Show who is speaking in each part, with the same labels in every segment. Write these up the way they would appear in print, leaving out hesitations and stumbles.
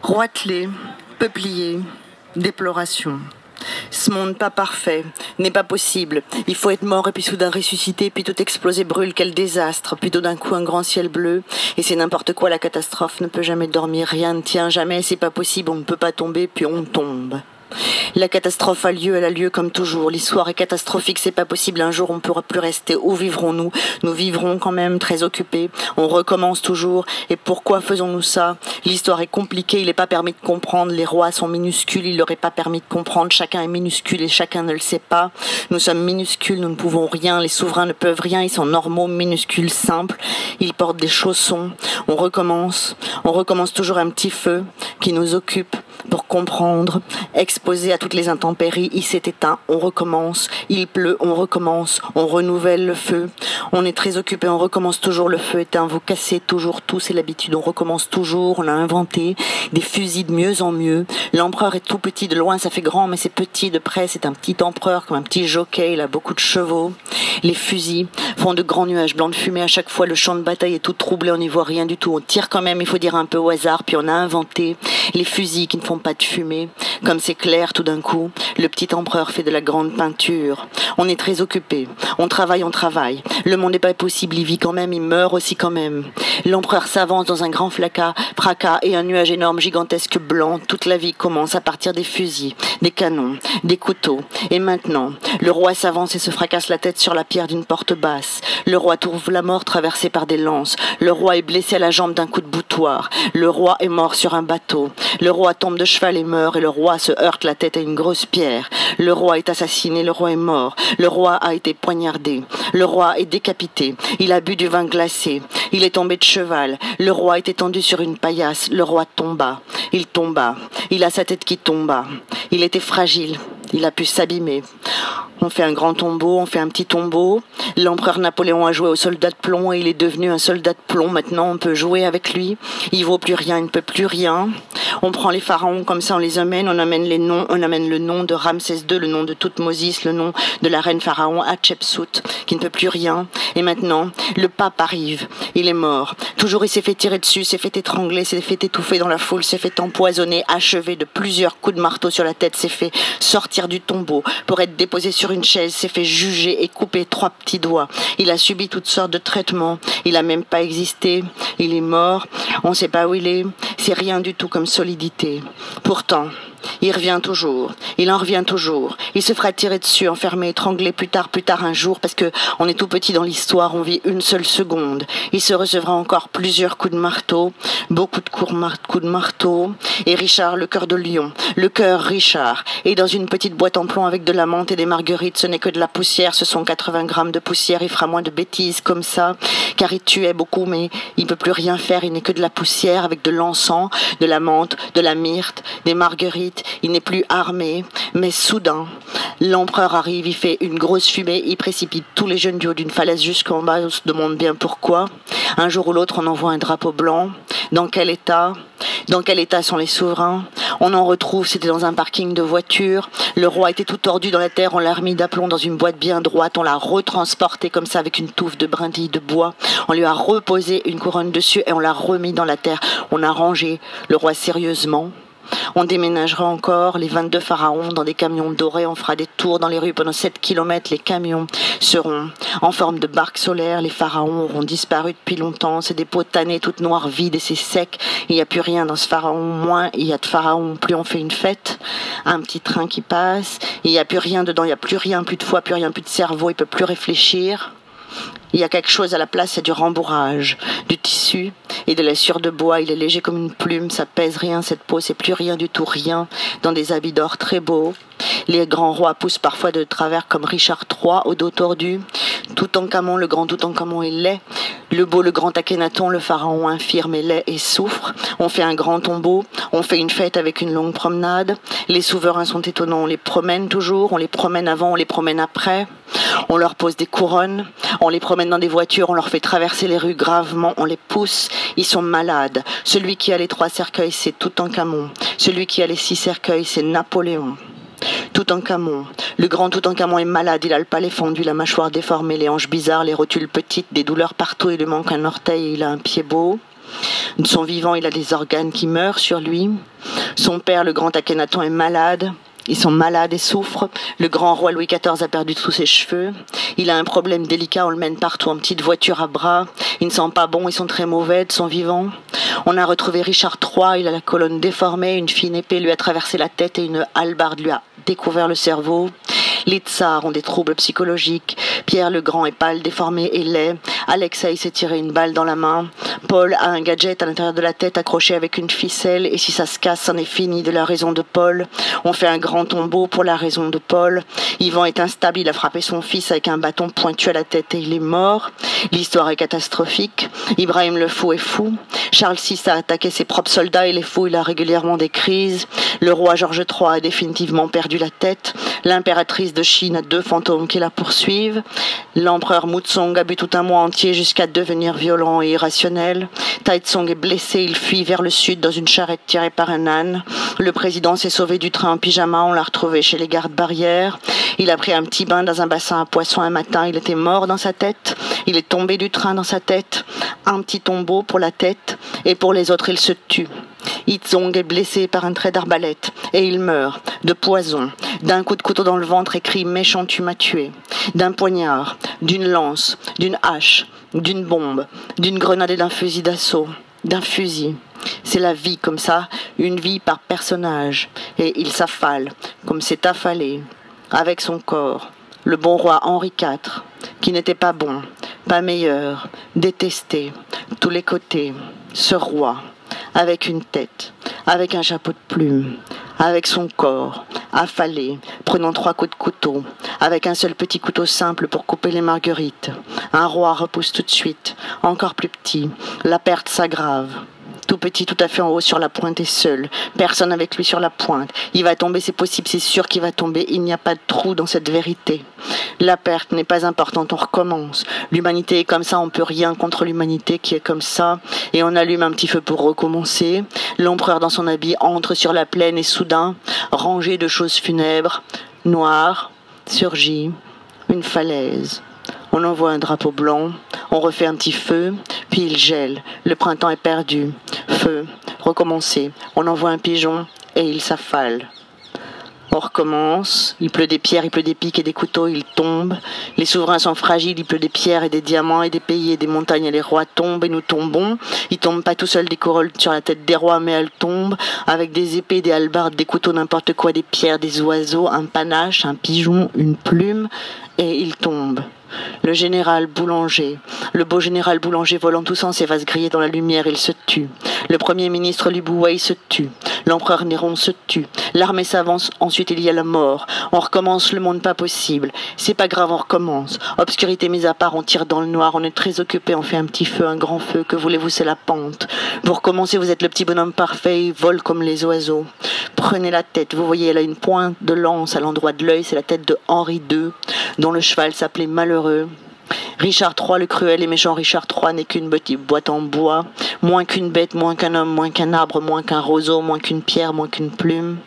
Speaker 1: Roitelets, peupliers, déploration. Ce monde pas parfait, n'est pas possible. Il faut être mort et puis soudain ressusciter, puis tout exploser brûle, quel désastre. Puis tout d'un coup un grand ciel bleu, et c'est n'importe quoi, la catastrophe ne peut jamais dormir, rien ne tient jamais, c'est pas possible, on ne peut pas tomber, puis on tombe. La catastrophe a lieu, elle a lieu comme toujours. L'histoire est catastrophique, c'est pas possible. Un jour, on ne pourra plus rester. Où vivrons-nous? Nous vivrons quand même très occupés. On recommence toujours. Et pourquoi faisons-nous ça? L'histoire est compliquée, il n'est pas permis de comprendre. Les rois sont minuscules, il leur est pas permis de comprendre. Chacun est minuscule et chacun ne le sait pas. Nous sommes minuscules, nous ne pouvons rien. Les souverains ne peuvent rien, ils sont normaux, minuscules, simples. Ils portent des chaussons. On recommence toujours un petit feu qui nous occupe pour comprendre, exposé à toutes les intempéries, il s'est éteint, on recommence, il pleut, on recommence, on renouvelle le feu, on est très occupé, on recommence toujours, le feu éteint, vous cassez toujours tout, c'est l'habitude, on recommence toujours, on a inventé des fusils de mieux en mieux, l'empereur est tout petit, de loin ça fait grand, mais c'est petit, de près c'est un petit empereur, comme un petit jockey, il a beaucoup de chevaux, les fusils font de grands nuages blancs de fumée, à chaque fois le champ de bataille est tout troublé, on n'y voit rien du tout, on tire quand même, il faut dire un peu au hasard, puis on a inventé les fusils qui ne font pas de fumée, comme c'est clair tout d'un coup, le petit empereur fait de la grande peinture. On est très occupé, on travaille, le monde n'est pas possible, il vit quand même, il meurt aussi quand même. L'empereur s'avance dans un grand fracas et un nuage énorme, gigantesque, blanc, toute la vie commence à partir des fusils, des canons, des couteaux, et maintenant, le roi s'avance et se fracasse la tête sur la pierre d'une porte basse, le roi trouve la mort traversée par des lances, le roi est blessé à la jambe d'un coup de boutoir, le roi est mort sur un bateau, le roi tombe de cheval et meurt, et le roi se heurte la tête à une grosse pierre. Le roi est assassiné, le roi est mort. Le roi a été poignardé. Le roi est décapité. Il a bu du vin glacé. Il est tombé de cheval. Le roi est étendu sur une paillasse. Le roi tomba. Il tomba. Il a sa tête qui tomba. Il était fragile. Il a pu s'abîmer. On fait un grand tombeau, on fait un petit tombeau. L'empereur Napoléon a joué au soldat de plomb et il est devenu un soldat de plomb. Maintenant, on peut jouer avec lui. Il vaut plus rien, il ne peut plus rien. On prend les pharaons comme ça, on les amène, on amène les noms, on amène le nom de Ramsès II, le nom de Toutmosis, le nom de la reine pharaon Hatshepsut, qui ne peut plus rien. Et maintenant, le pape arrive, il est mort. Toujours il s'est fait tirer dessus, s'est fait étrangler, s'est fait étouffer dans la foule, s'est fait empoisonner, achevé de plusieurs coups de marteau sur la tête, s'est fait sortir du tombeau pour être déposé sur une chaise, s'est fait juger et couper 3 petits doigts. Il a subi toutes sortes de traitements, il a même pas existé, il est mort, on sait pas où il est, c'est rien du tout comme solidité. Pourtant, il revient toujours, il en revient toujours, il se fera tirer dessus, enfermé, étranglé plus tard un jour, parce que on est tout petit dans l'histoire, on vit une seule seconde. Il se recevra encore plusieurs coups de marteau, beaucoup de coups de marteau, et Richard, le cœur de lion, le cœur Richard, est dans une petite boîte en plomb avec de la menthe et des marguerites, ce n'est que de la poussière, ce sont 80 grammes de poussière, il fera moins de bêtises comme ça, car il tuait beaucoup, mais il ne peut plus rien faire, il n'est que de la poussière avec de l'encens, de la menthe, de la myrte, des marguerites. Il n'est plus armé, mais soudain, l'empereur arrive, il fait une grosse fumée, il précipite tous les jeunes du haut d'une falaise jusqu'en bas, on se demande bien pourquoi. Un jour ou l'autre, on envoie un drapeau blanc. Dans quel état sont les souverains? On en retrouve, c'était dans un parking de voitures. Le roi était tout tordu dans la terre, on l'a remis d'aplomb dans une boîte bien droite, on l'a retransporté comme ça avec une touffe de brindilles de bois. On lui a reposé une couronne dessus et on l'a remis dans la terre. On a rangé le roi sérieusement. On déménagera encore les 22 pharaons dans des camions dorés, on fera des tours dans les rues pendant 7 kilomètres, les camions seront en forme de barques solaires, les pharaons auront disparu depuis longtemps, c'est des pots tannés toutes noires, vides et c'est sec, il n'y a plus rien dans ce pharaon, moins il y a de pharaons, plus on fait une fête, un petit train qui passe, il n'y a plus rien dedans, il n'y a plus rien, plus de foie, plus rien, plus de cerveau, il ne peut plus réfléchir. Il y a quelque chose à la place, c'est du rembourrage, du tissu et de la sueur de bois. Il est léger comme une plume, ça pèse rien cette peau, c'est plus rien du tout, rien, dans des habits d'or très beaux. Les grands rois poussent parfois de travers comme Richard III au dos tordu. Toutankhamon, le grand Toutankhamon est laid. Le beau, le grand Akhenaton, le pharaon infirme est laid et souffre. On fait un grand tombeau, on fait une fête avec une longue promenade. Les souverains sont étonnants, on les promène toujours, on les promène avant, on les promène après. On leur pose des couronnes, on les promène dans des voitures, on leur fait traverser les rues gravement, on les pousse, ils sont malades. Celui qui a les 3 cercueils, c'est Toutankhamon. Celui qui a les 6 cercueils, c'est Napoléon. Toutankhamon, le grand Toutankhamon est malade, il a le palais fendu, la mâchoire déformée, les hanches bizarres, les rotules petites, des douleurs partout, il lui manque un orteil et il a un pied beau. De son vivant, il a des organes qui meurent sur lui. Son père, le grand Akhenaton, est malade. Ils sont malades et souffrent. Le grand roi Louis XIV a perdu tous ses cheveux. Il a un problème délicat, on le mène partout en petite voiture à bras. Ils ne sont pas bons, ils sont très mauvais de son vivant. On a retrouvé Richard III, il a la colonne déformée, une fine épée lui a traversé la tête et une hallebarde lui a découvert le cerveau. Les tsars ont des troubles psychologiques. Pierre le Grand est pâle, déformé et laid. Alexei s'est tiré une balle dans la main. Paul a un gadget à l'intérieur de la tête accroché avec une ficelle. Et si ça se casse, c'en est fini de la raison de Paul. On fait un grand tombeau pour la raison de Paul. Ivan est instable, il a frappé son fils avec un bâton pointu à la tête et il est mort. L'histoire est catastrophique. Ibrahim le Fou est fou. Charles VI a attaqué ses propres soldats et les fous, il a régulièrement des crises. Le roi Georges III a définitivement perdu la tête. L'impératrice de Chine a 2 fantômes qui la poursuivent. L'empereur Muzong a bu tout un mois entier jusqu'à devenir violent et irrationnel. Taizong est blessé, il fuit vers le sud dans une charrette tirée par un âne. Le président s'est sauvé du train en pyjama, on l'a retrouvé chez les gardes barrières. Il a pris un petit bain dans un bassin à poissons un matin, il était mort dans sa tête. Il est tombé du train dans sa tête. Un petit tombeau pour la tête et pour les autres il se tue. Yizong est blessé par un trait d'arbalète et il meurt de poison, d'un coup de couteau dans le ventre et crie « Méchant, tu m'as tué », d'un poignard, d'une lance, d'une hache, d'une bombe, d'une grenade et d'un fusil d'assaut, d'un fusil. C'est la vie comme ça, une vie par personnage, et il s'affale, comme c'est affalé, avec son corps, le bon roi Henri IV, qui n'était pas bon, pas meilleur, détesté, tous les côtés, ce roi, avec une tête, avec un chapeau de plumes, avec son corps, affalé, prenant 3 coups de couteau, avec un seul petit couteau simple pour couper les marguerites. Un roi repousse tout de suite, encore plus petit, la perte s'aggrave. Tout petit, tout à fait en haut sur la pointe et seul. Personne avec lui sur la pointe. Il va tomber, c'est possible, c'est sûr qu'il va tomber. Il n'y a pas de trou dans cette vérité. La perte n'est pas importante, on recommence. L'humanité est comme ça, on peut rien contre l'humanité qui est comme ça. Et on allume un petit feu pour recommencer. L'empereur dans son habit entre sur la plaine et soudain, rangé de choses funèbres, noires, surgit une falaise. On envoie un drapeau blanc, on refait un petit feu, puis il gèle. Le printemps est perdu. Feu, recommencer. On envoie un pigeon et il s'affale. On recommence. Il pleut des pierres, il pleut des pics et des couteaux, ils tombent. Les souverains sont fragiles, il pleut des pierres et des diamants et des pays et des montagnes et les rois tombent et nous tombons. Ils tombent pas tout seuls des couronnes sur la tête des rois, mais elles tombent avec des épées, des hallebardes, des couteaux, n'importe quoi, des pierres, des oiseaux, un panache, un pigeon, une plume, et ils tombent. Le général Boulanger, le beau général Boulanger volant tous sens et va se griller dans la lumière, il se tue. Le premier ministre Lubouai se tue. L'empereur Néron se tue. L'armée s'avance, ensuite il y a la mort. On recommence le monde pas possible. C'est pas grave, on recommence. Obscurité mise à part, on tire dans le noir, on est très occupé, on fait un petit feu, un grand feu. Que voulez-vous, c'est la pente. Pour commencer, vous êtes le petit bonhomme parfait, il vole comme les oiseaux. Prenez la tête, vous voyez, elle a une pointe de lance à l'endroit de l'œil, c'est la tête de Henri II, dont le cheval s'appelait Malheureux. Richard III, le cruel et méchant Richard III n'est qu'une petite boîte en bois, moins qu'une bête, moins qu'un homme, moins qu'un arbre, moins qu'un roseau, moins qu'une pierre, moins qu'une plume.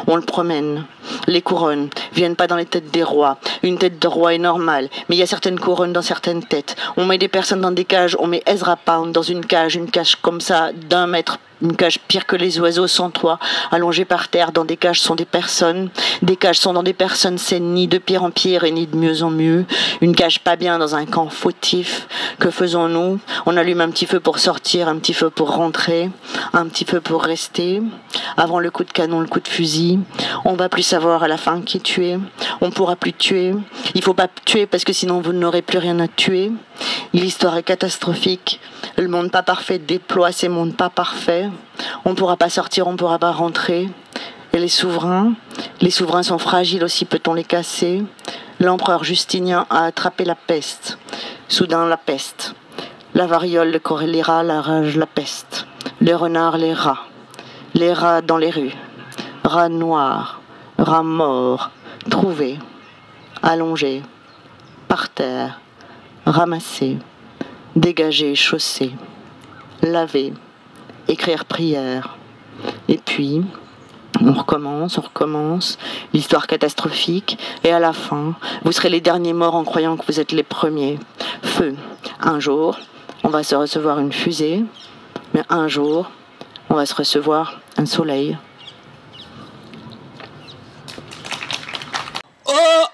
Speaker 1: On le promène. Les couronnes viennent pas dans les têtes des rois. Une tête de roi est normale, mais il y a certaines couronnes dans certaines têtes. On met des personnes dans des cages, on met Ezra Pound dans une cage comme ça, d'1 mètre, une cage pire que les oiseaux sans toit, allongée par terre. Dans des cages sont des personnes. Des cages sont dans des personnes, c'est ni de pire en pire et ni de mieux en mieux. Une cage pas bien dans un camp fautif. Que faisons-nous? On allume un petit feu pour sortir, un petit feu pour rentrer, un petit feu pour rester. Avant le coup de canon, le coup de fusil. On va plus savoir à la fin qui est tué. On pourra plus tuer. Il faut pas tuer parce que sinon vous n'aurez plus rien à tuer. L'histoire est catastrophique. Le monde pas parfait déploie ces mondes pas parfaits. On ne pourra pas sortir, on ne pourra pas rentrer. Et les souverains sont fragiles aussi, peut-on les casser? L'empereur Justinien a attrapé la peste. Soudain la peste. La variole, le choléra, la rage, la peste. Les renards, les rats dans les rues. Rats noirs, rats morts, trouvés, allongés, par terre, ramassés, dégagés, chaussés, lavés, écrire prière. Et puis, on recommence, l'histoire catastrophique, et à la fin, vous serez les derniers morts en croyant que vous êtes les premiers. Feu, un jour, on va se recevoir une fusée, Mais un jour, on va se recevoir un soleil.
Speaker 2: Oh,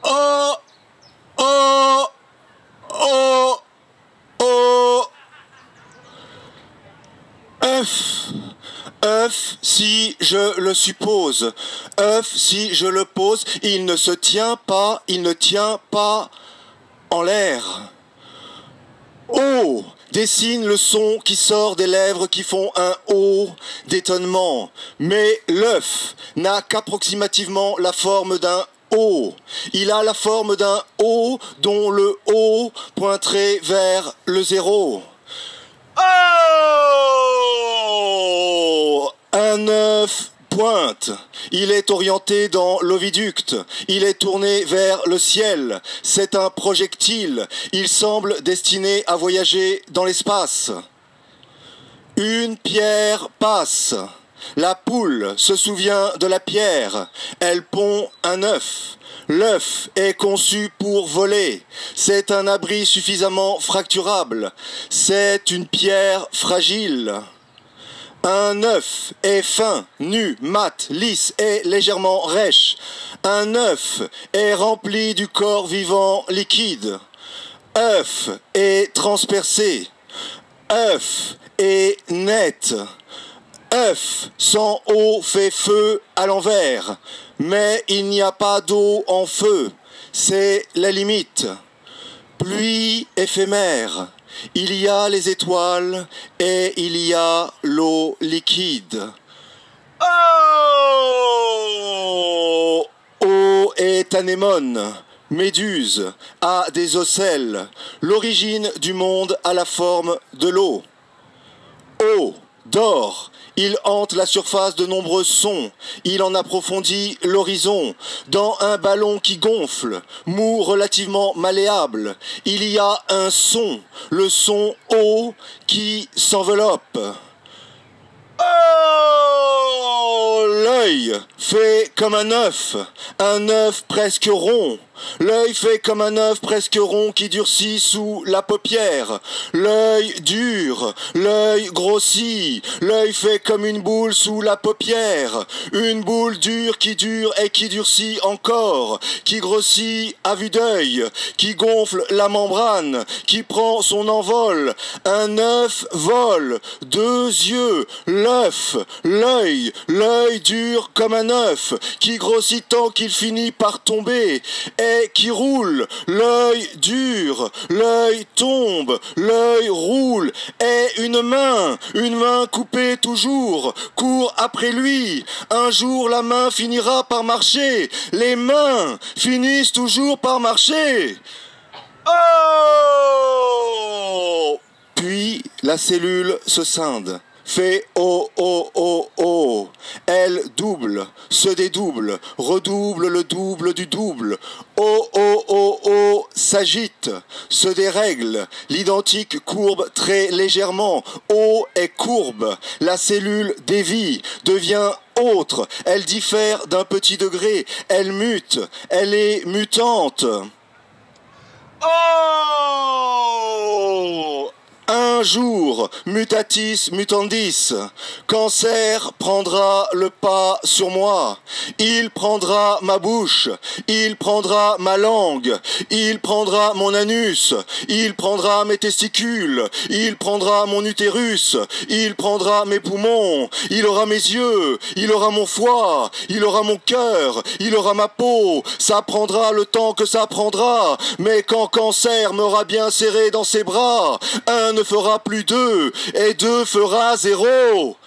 Speaker 2: oh, oh, oh, oh. œuf, si je le suppose. œuf, si je le pose, il ne se tient pas, il ne tient pas en l'air. Oh, dessine le son qui sort des lèvres qui font un O d'étonnement. Mais l'œuf n'a qu'approximativement la forme d'un O. Il a la forme d'un O dont le O pointerait vers le zéro. Oh! Un œuf pointe. Il est orienté dans l'oviducte. Il est tourné vers le ciel. C'est un projectile. Il semble destiné à voyager dans l'espace. Une pierre passe. La poule se souvient de la pierre. Elle pond un œuf. L'œuf est conçu pour voler. C'est un abri suffisamment fracturable. C'est une pierre fragile. Un œuf est fin, nu, mat, lisse et légèrement rêche. Un œuf est rempli du corps vivant liquide. œuf est transpercé, œuf est net, œuf sans eau fait feu à l'envers, mais il n'y a pas d'eau en feu, c'est la limite. Pluie éphémère, il y a les étoiles et il y a l'eau liquide. Oh! Eau est anémone, méduse a des ocelles, l'origine du monde a la forme de l'eau. Eau, d'or, il hante la surface de nombreux sons, il en approfondit l'horizon. Dans un ballon qui gonfle, mou relativement malléable, il y a un son, le son eau qui s'enveloppe. Oh! L'œil fait comme un œuf presque rond. L'œil fait comme un œuf presque rond qui durcit sous la paupière. L'œil dure, l'œil grossit, l'œil fait comme une boule sous la paupière. Une boule dure qui dure et qui durcit encore, qui grossit à vue d'œil, qui gonfle la membrane, qui prend son envol. Un œuf vole, deux yeux, l'œuf, l'œil dur comme un œuf, qui grossit tant qu'il finit par tomber, et qui roule, l'œil dur, l'œil tombe, l'œil roule, et une main coupée toujours, court après lui. Un jour la main finira par marcher, les mains finissent toujours par marcher. Oh! Puis la cellule se scinde. Fait oh oh oh oh, elle double, se dédouble, redouble le double du double. Oh oh oh oh s'agite, se dérègle, l'identique courbe très légèrement. O est courbe, la cellule dévie, devient autre, elle diffère d'un petit degré, elle mute, elle est mutante. Oh! Un jour, mutatis mutandis, cancer prendra le pas sur moi. Il prendra ma bouche, il prendra ma langue, il prendra mon anus, il prendra mes testicules, il prendra mon utérus, il prendra mes poumons, il aura mes yeux, il aura mon foie, il aura mon cœur, il aura ma peau. Ça prendra le temps que ça prendra, mais quand cancer m'aura bien serré dans ses bras, un ne fera plus deux, et deux fera zéro.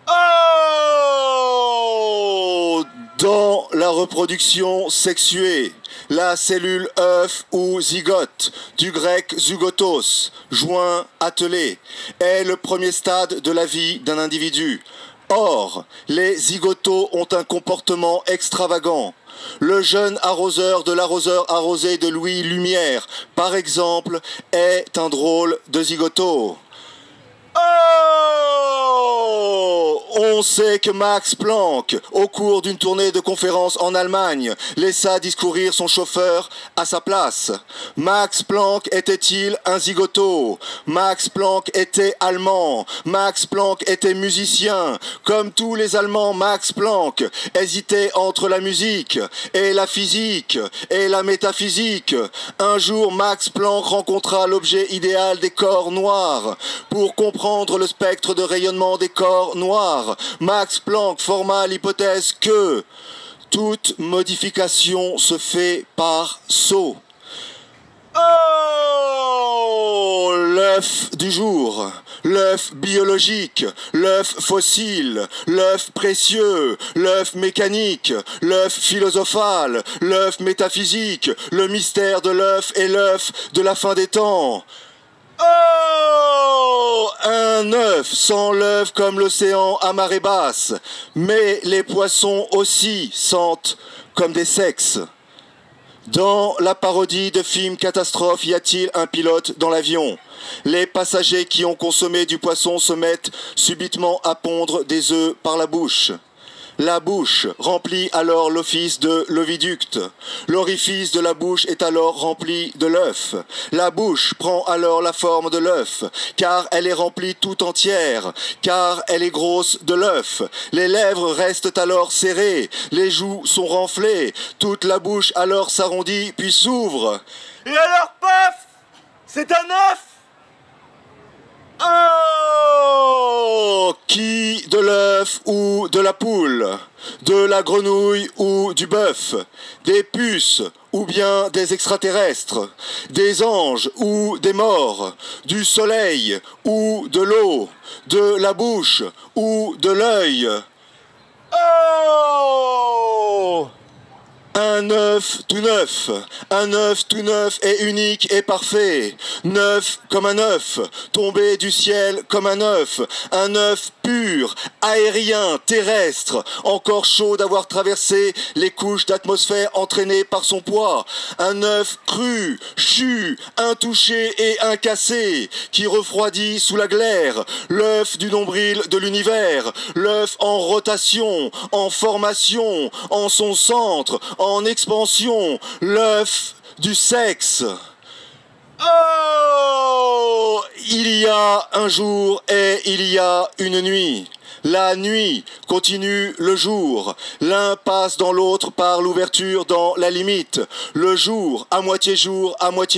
Speaker 2: Oh! Dans la reproduction sexuée, la cellule œuf ou zygote, du grec zygotos, joint, attelé, est le premier stade de la vie d'un individu. Or, les zygotos ont un comportement extravagant. Le jeune arroseur de l'arroseur arrosé de Louis Lumière, par exemple, est un drôle de zygoto. Oh! On sait que Max Planck, au cours d'une tournée de conférences en Allemagne, laissa discourir son chauffeur à sa place. Max Planck était-il un zigoto? Max Planck était allemand. Max Planck était musicien. Comme tous les Allemands, Max Planck hésitait entre la musique et la physique et la métaphysique. Un jour, Max Planck rencontra l'objet idéal des corps noirs. Pour comprendre le spectre de rayonnement des corps noirs, Max Planck forma l'hypothèse que toute modification se fait par saut. Oh, l'œuf du jour, l'œuf biologique, l'œuf fossile, l'œuf précieux, l'œuf mécanique, l'œuf philosophal, l'œuf métaphysique, le mystère de l'œuf et l'œuf de la fin des temps. Oh, un œuf sans l'œuf comme l'océan à marée basse, mais les poissons aussi sentent comme des sexes. Dans la parodie de film Catastrophe, y a-t-il un pilote dans l'avion? Les passagers qui ont consommé du poisson se mettent subitement à pondre des œufs par la bouche. La bouche remplit alors l'office de l'oviducte. L'orifice de la bouche est alors rempli de l'œuf. La bouche prend alors la forme de l'œuf, car elle est remplie tout entière, car elle est grosse de l'œuf. Les lèvres restent alors serrées, les joues sont renflées, toute la bouche alors s'arrondit puis s'ouvre. Et alors, paf! C'est un œuf! Oh! Qui de l'œuf ou de la poule? De la grenouille ou du bœuf? Des puces ou bien des extraterrestres? Des anges ou des morts? Du soleil ou de l'eau? De la bouche ou de l'œil? Oh! Un œuf tout neuf est unique et parfait, neuf comme un œuf, tombé du ciel comme un œuf pur, aérien, terrestre, encore chaud d'avoir traversé les couches d'atmosphère entraînées par son poids, un œuf cru, chu, intouché et incassé, qui refroidit sous la glaire, l'œuf du nombril de l'univers, l'œuf en rotation, en formation, en son centre, en expansion, l'œuf du sexe. Oh! Il y a un jour et il y a une nuit. La nuit continue le jour. L'un passe dans l'autre par l'ouverture dans la limite. Le jour, à moitié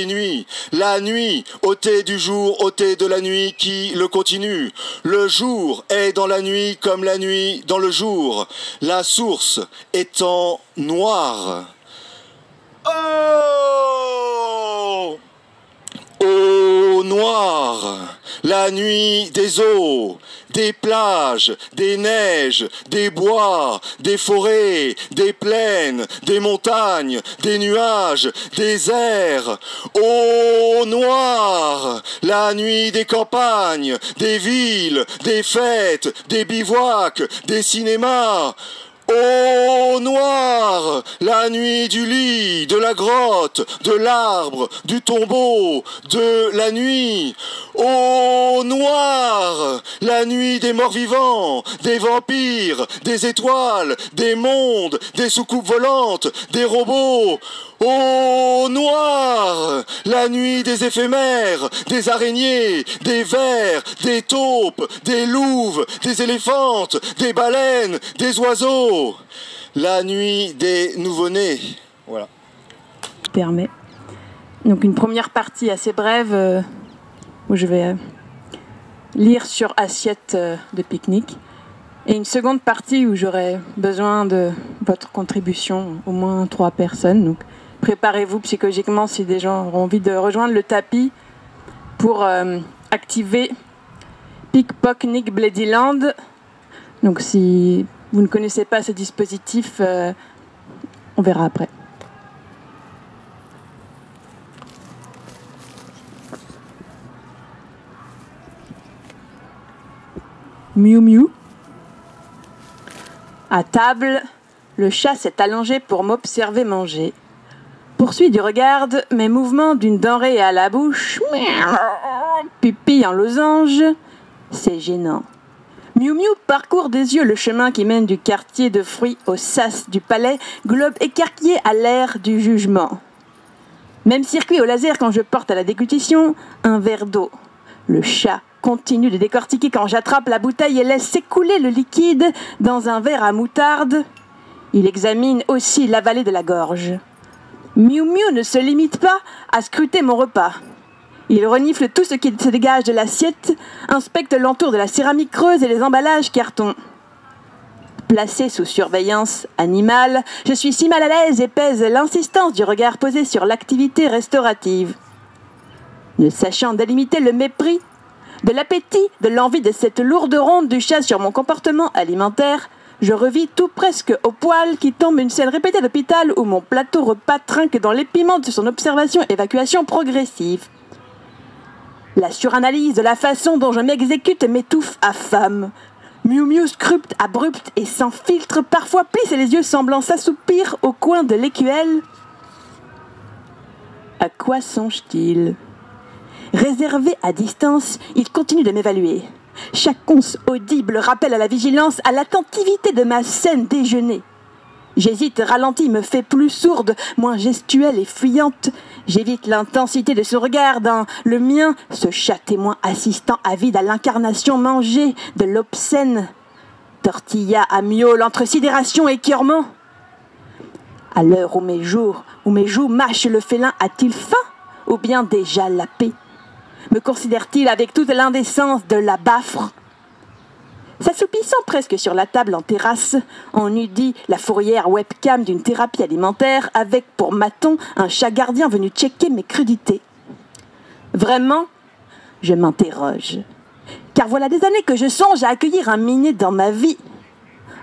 Speaker 2: nuit. La nuit, ôté du jour, ôté de la nuit qui le continue. Le jour est dans la nuit comme la nuit dans le jour. La source étant noire. Oh! Eau noire, la nuit des eaux, des plages, des neiges, des bois, des forêts, des plaines, des montagnes, des nuages, des airs. Eau noire, la nuit des campagnes, des villes, des fêtes, des bivouacs, des cinémas. Eau noire, la nuit du lit, de la grotte, de l'arbre, du tombeau, de la nuit. Eau noire, la nuit des morts vivants, des vampires, des étoiles, des mondes, des soucoupes volantes, des robots. Eau noire, la nuit des éphémères, des araignées, des vers, des taupes, des louves, des éléphantes, des baleines, des oiseaux. La nuit des nouveau-nés. Voilà.
Speaker 3: Permet. Donc une première partie assez brève où je vais lire sur assiette de pique-nique. Et une seconde partie où j'aurai besoin de votre contribution, au moins 3 personnes. Donc préparez-vous psychologiquement si des gens auront envie de rejoindre le tapis pour activer Pickpocknick Bloodyland. Donc si vous ne connaissez pas ce dispositif, on verra après. Miou miou. À table, le chat s'est allongé pour m'observer manger. Poursuit du regard mes mouvements d'une denrée à la bouche. Pupille en losange. C'est gênant. Miu Miu parcourt des yeux le chemin qui mène du quartier de fruits au sas du palais, globe écarquillé à l'ère du jugement. Même circuit au laser quand je porte à la déglutition un verre d'eau. Le chat continue de décortiquer quand j'attrape la bouteille et laisse s'écouler le liquide dans un verre à moutarde. Il examine aussi la vallée de la gorge. Miu Miu ne se limite pas à scruter mon repas. Il renifle tout ce qui se dégage de l'assiette, inspecte l'entour de la céramique creuse et les emballages carton. Placé sous surveillance animale, je suis si mal à l'aise et pèse l'insistance du regard posé sur l'activité restaurative. Ne sachant délimiter le mépris, de l'appétit, de l'envie de cette lourde ronde du chat sur mon comportement alimentaire, je revis tout presque au poil qui tombe une scène répétée d'hôpital où mon plateau repas trinque dans l'épiement de son observation-évacuation progressive. La suranalyse de la façon dont je m'exécute m'étouffe à femme. Miu Miu scrupte, abrupte et sans filtre, parfois plisse les yeux semblant s'assoupir au coin de l'écuelle. À quoi songe-t-il ? Réservé à distance, il continue de m'évaluer. Chaque once audible rappelle à la vigilance, à l'attentivité de ma scène déjeuner. J'hésite, ralentis, me fais plus sourde, moins gestuelle et fuyante. J'évite l'intensité de son regard dans le mien, ce chat témoin assistant avide à l'incarnation mangée de l'obscène. Tortilla à miaule entre sidération et écœurement. À l'heure où mes joues mâchent le félin, a-t-il faim ou bien déjà lapé? Me considère-t-il avec toute l'indécence de la baffre? S'assoupissant presque sur la table en terrasse, on eût dit la fourrière webcam d'une thérapie alimentaire avec pour maton un chat gardien venu checker mes crudités. Vraiment, je m'interroge. Car voilà des années que je songe à accueillir un minet dans ma vie.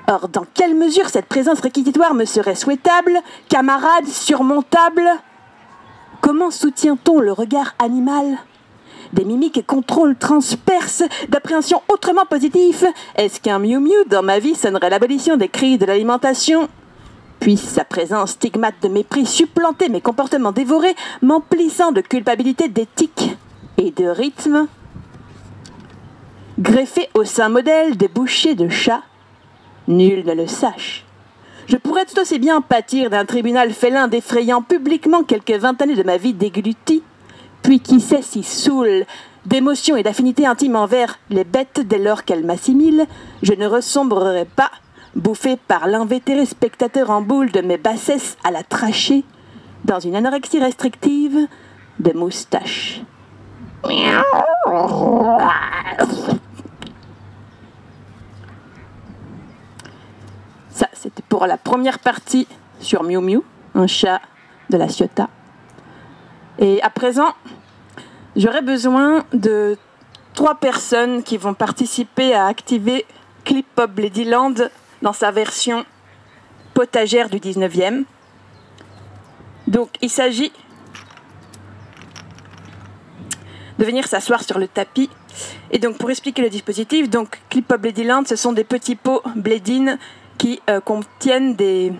Speaker 3: Or, dans quelle mesure cette présence réquisitoire me serait souhaitable, camarade, surmontable? Comment soutient-on le regard animal? Des mimiques et contrôles transperces d'appréhension autrement positifs. Est-ce qu'un Miu Miu dans ma vie sonnerait l'abolition des cris de l'alimentation? Puisse sa présence stigmate de mépris supplanter mes comportements dévorés, m'emplissant de culpabilité d'éthique et de rythme? Greffé au sein modèle des bouchers de chats, nul ne le sache. Je pourrais tout aussi bien pâtir d'un tribunal félin défrayant publiquement quelques 20 années de ma vie déglutie, puis qui sait si saoule d'émotions et d'affinités intimes envers les bêtes dès lors qu'elles m'assimilent, je ne ressombrerai pas, bouffé par l'invétéré spectateur en boule de mes bassesses à la trachée, dans une anorexie restrictive de moustaches. Ça, c'était pour la première partie sur Miu Miu, un chat de la Ciotat. Et à présent, j'aurais besoin de 3 personnes qui vont participer à activer Clip Pop Ladyland dans sa version potagère du 19e. Donc, il s'agit de venir s'asseoir sur le tapis. Et donc, pour expliquer le dispositif, donc Clip Pop Ladyland, ce sont des petits pots Blédine qui contiennent des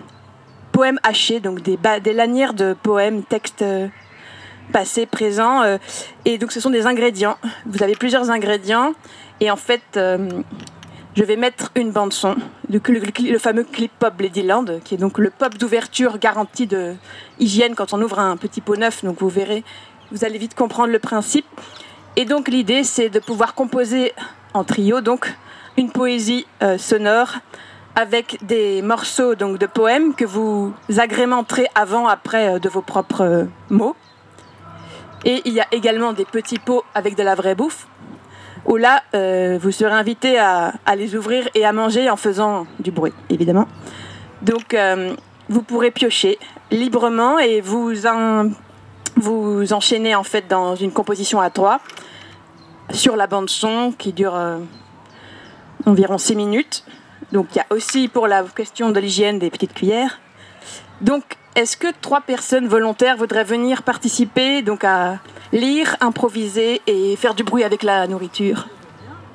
Speaker 3: poèmes hachés, donc des lanières de poèmes, textes passés, présents. Et donc, ce sont des ingrédients. Vous avez plusieurs ingrédients. Et en fait, je vais mettre une bande-son, le fameux Clip Pop Ladyland, qui est donc le pop d'ouverture garantie de hygiène quand on ouvre un petit pot neuf. Donc, vous verrez, vous allez vite comprendre le principe. Et donc, l'idée, c'est de pouvoir composer en trio, donc, une poésie sonore avec des morceaux donc, de poèmes que vous agrémenterez avant-après de vos propres mots. Et il y a également des petits pots avec de la vraie bouffe, où là, vous serez invité à les ouvrir et à manger en faisant du bruit, évidemment. Donc, vous pourrez piocher librement et vous enchaîner en fait dans une composition à 3 sur la bande-son qui dure environ 6 minutes. Donc, il y a aussi pour la question de l'hygiène des petites cuillères. Donc, est-ce que 3 personnes volontaires voudraient venir participer donc à lire, improviser et faire du bruit avec la nourriture?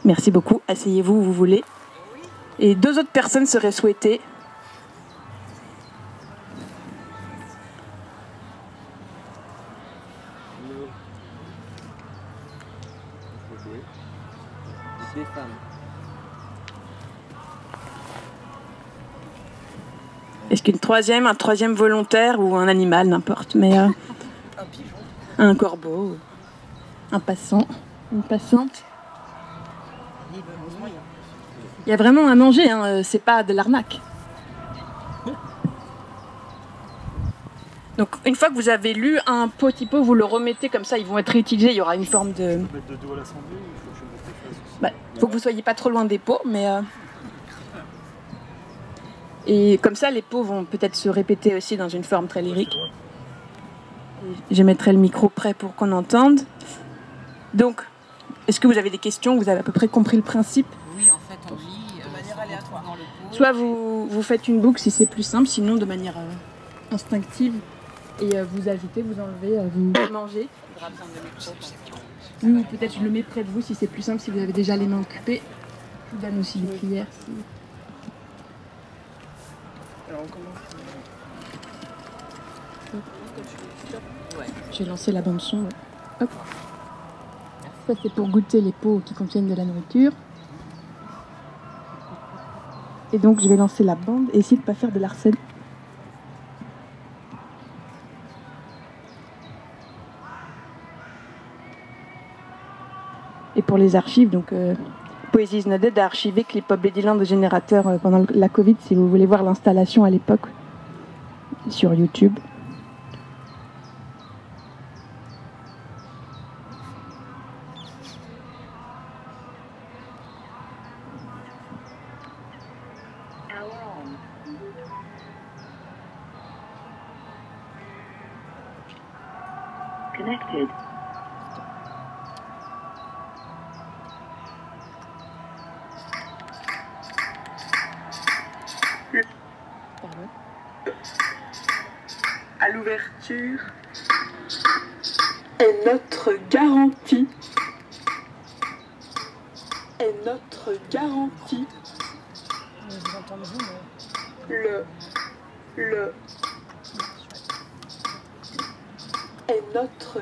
Speaker 3: Merci beaucoup. Asseyez-vous où vous voulez. Et 2 autres personnes seraient souhaitées.
Speaker 4: Des femmes.
Speaker 3: Est-ce qu'un troisième volontaire ou un animal, n'importe, mais un corbeau, un passant, une passante. Il y a vraiment à manger, hein, c'est pas de l'arnaque. Donc une fois que vous avez lu un pot typo, vous le remettez comme ça, ils vont être réutilisés, il y aura une forme de... Faut que vous soyez pas trop loin des pots, mais... Et comme ça, les pots vont peut-être se répéter aussi dans une forme très lyrique. Je mettrai le micro près pour qu'on entende. Donc, est-ce que vous avez des questions? Vous avez à peu près compris le principe?
Speaker 4: Oui, en fait, on lit de manière aléatoire dans le pot.
Speaker 3: Soit vous faites une boucle si c'est plus simple, sinon de manière instinctive. Et vous ajoutez, vous enlevez, vous mangez. Oui, ou peut-être je le mets près de vous si c'est plus simple, si vous avez déjà les mains occupées. Je vous donne aussi une cuillère. Si... Alors on commence. Je vais lancer la bande son. Ouais. Hop. Ça c'est pour goûter les pots qui contiennent de la nourriture. Et donc je vais lancer la bande et essayer de ne pas faire de l'arsène. Et pour les archives, donc Poésie is Not Dead a archivé Clip Hop Ladyland de générateur pendant la Covid, si vous voulez voir l'installation à l'époque sur YouTube.
Speaker 5: Connected.
Speaker 3: À l'ouverture est notre garantie. Est notre garantie. Le est notre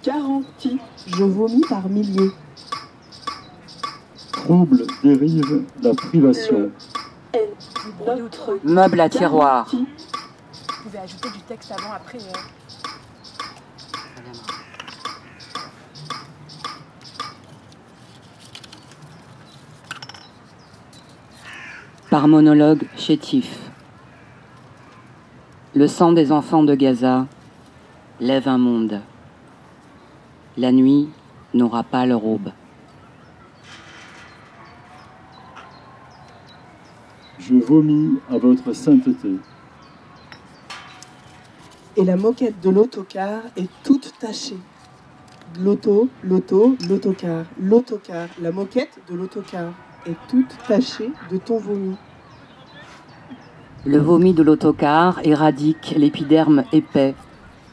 Speaker 3: garantie. Je vomis par milliers.
Speaker 6: Trouble, dérive, la privation.
Speaker 3: Notre
Speaker 4: Meuble à tiroir.
Speaker 3: Vous pouvez ajouter du texte avant, après.
Speaker 4: Par monologue chétif. Le sang des enfants de Gaza lève un monde. La nuit n'aura pas leur aube.
Speaker 6: Je vomis à votre sainteté.
Speaker 7: Et la moquette de l'autocar est toute tachée. L'autocar. L'autocar. La moquette de l'autocar est toute tachée de ton vomi.
Speaker 4: Le vomi de l'autocar éradique l'épiderme épais,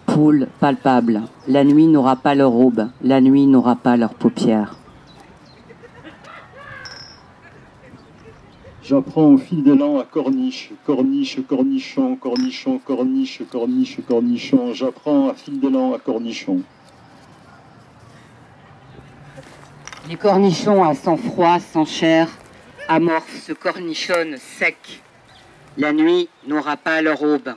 Speaker 4: poule palpable. La nuit n'aura pas leur aube, la nuit n'aura pas leurs paupières.
Speaker 6: J'apprends au fil des lents à corniche, corniche, cornichon, cornichon, corniche, corniche, cornichon. J'apprends à fil des lents à cornichon.
Speaker 4: Les cornichons à sang froid, sans chair, amorphes se cornichonnent secs. La nuit n'aura pas leur aube.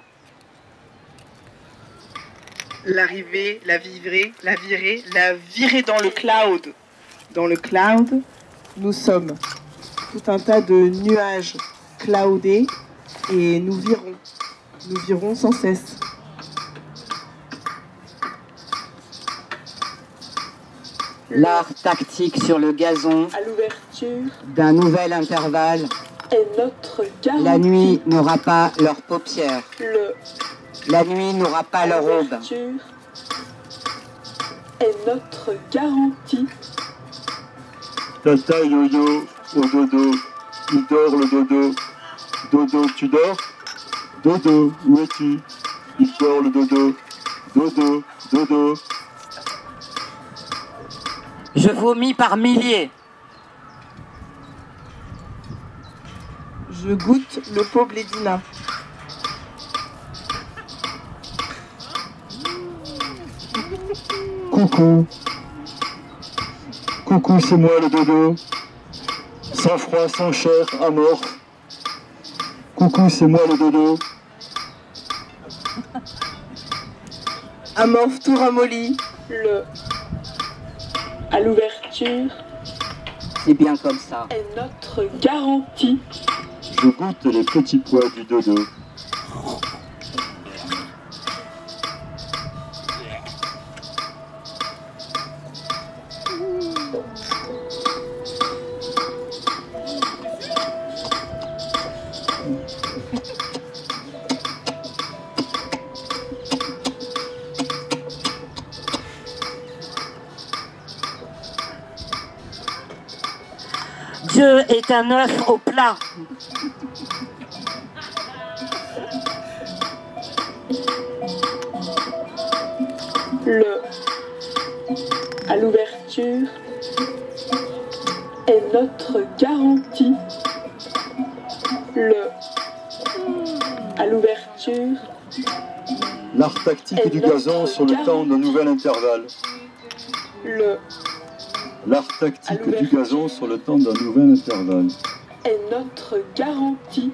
Speaker 7: L'arrivée, la virer, la virer dans le cloud. Dans le cloud, nous sommes tout un tas de nuages cloudés et nous virons sans cesse.
Speaker 4: L'art tactique sur le gazon
Speaker 7: À l'ouverture
Speaker 4: d'un nouvel intervalle.
Speaker 7: est notre garantie.
Speaker 4: La nuit n'aura pas leurs paupières. La nuit n'aura pas leur aube.
Speaker 7: L'ouverture est notre garantie.
Speaker 6: Tata yo-yo au dodo. Il dort le dodo. Dodo, tu dors? Dodo, où es-tu? Il dort le dodo. Dodo, dodo.
Speaker 4: Je vomis par milliers.
Speaker 7: Je goûte le pot Blédina.
Speaker 6: Coucou. Coucou, c'est moi le dodo. sans froid, sans chair, amorphe. Coucou, c'est moi le dodo.
Speaker 7: Amorphe tout ramolli.
Speaker 3: Le à l'ouverture
Speaker 4: C'est bien comme ça.
Speaker 3: est notre garantie.
Speaker 6: Je goûte les petits pois du dodo.
Speaker 4: Dieu est un œuf au plat.
Speaker 3: Le à l'ouverture est notre garantie. Le à l'ouverture
Speaker 6: L'art tactique du gazon sur le temps d'un nouvel intervalle.
Speaker 3: le
Speaker 6: L'art tactique du gazon sur le temps d'un nouvel intervalle.
Speaker 3: est notre garantie.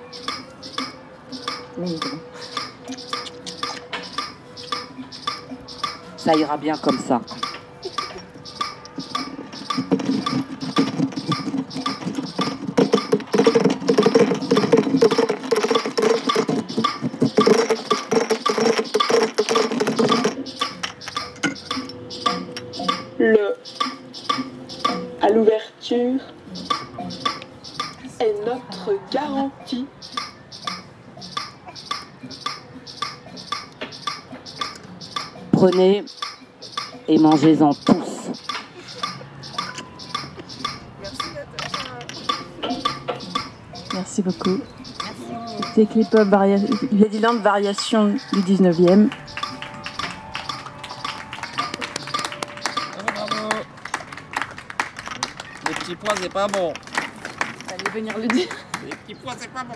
Speaker 4: Ça ira bien comme ça.
Speaker 3: Le à l'ouverture est notre garantie.
Speaker 4: Prenez et mangez-en tous.
Speaker 3: Merci beaucoup. C'était Clip-Hop Ladyland Variation du 19e.
Speaker 5: Bravo. Les petits pois, c'est pas bon.
Speaker 3: Allez venir le dire.
Speaker 5: Les petits pois, c'est pas bon.